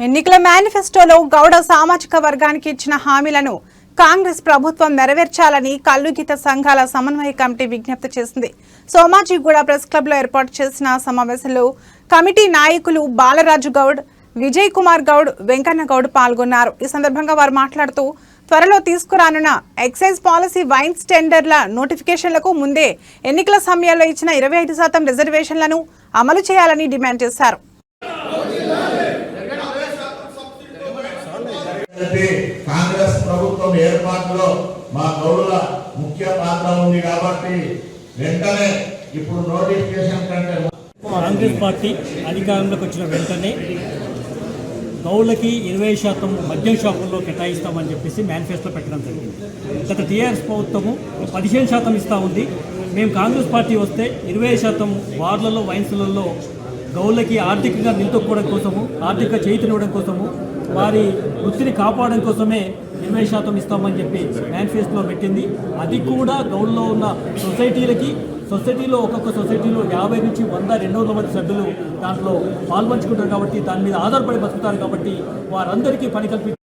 ఎన్నికల మేనిఫెస్టోలో గౌడ సామాజిక వర్గానికి ఇచ్చిన హామీలను కాంగ్రెస్ ప్రభుత్వం నెరవేర్చాలని కల్లుగీత సంఘాల సమన్వయ కమిటీ విజ్ఞప్తి చేసింది. సోమాజిగూడ ప్రెస్ క్లబ్ లో ఏర్పాటు చేసిన సమావేశంలో కమిటీ నాయకులు బాలరాజు గౌడ్, విజయ్ కుమార్ గౌడ్, వెంకన్న గౌడ్ పాల్గొన్నారు. ఈ సందర్భంగా వారు మాట్లాడుతూ త్వరలో తీసుకురానున్న ఎక్సైజ్ పాలసీ వైన్స్ టెండర్ల నోటిఫికేషన్లకు ముందే ఎన్నికల సమయంలో ఇచ్చిన 25% రిజర్వేషన్లను అమలు చేయాలని డిమాండ్ చేశారు. కాంగ్రెస్ ప్రభుత్వం ఏర్పాటులో మా గౌడుల ముఖ్య పాత్ర ఉంది కాబట్టి వెంటనే ఇప్పుడు నోటిఫికేషన్ కంటే కాంగ్రెస్ పార్టీ అధికారంలోకి వచ్చిన వెంటనే గౌళ్ళకి 20% మద్యం షాపుల్లో కేటాయిస్తామని చెప్పేసి మేనిఫెస్టో పెట్టడం జరిగింది. గత టీఆర్ఎస్ ప్రభుత్వము 15% ఇస్తూ ఉంది. మేము కాంగ్రెస్ పార్టీ వస్తే 20% బార్లలో, వైన్స్లలో గౌళ్ళకి ఆర్థికంగా నిలదొక్కుకోవడం కోసము, ఆర్థిక చేయుతనివ్వడం కోసము, వారి వృత్తిని కాపాడడం కోసమే 20% ఇస్తామని చెప్పి మేనిఫెస్టోలో పెట్టింది. అది కూడా గౌడ్లో ఉన్న సొసైటీలో ఒక్కొక్క సొసైటీలో 50 నుంచి 100, 200 మంది సభ్యులు దాంట్లో పాల్పంచుకుంటారు కాబట్టి దాని మీద ఆధారపడి బతుకుతారు కాబట్టి వారందరికీ పని కల్పి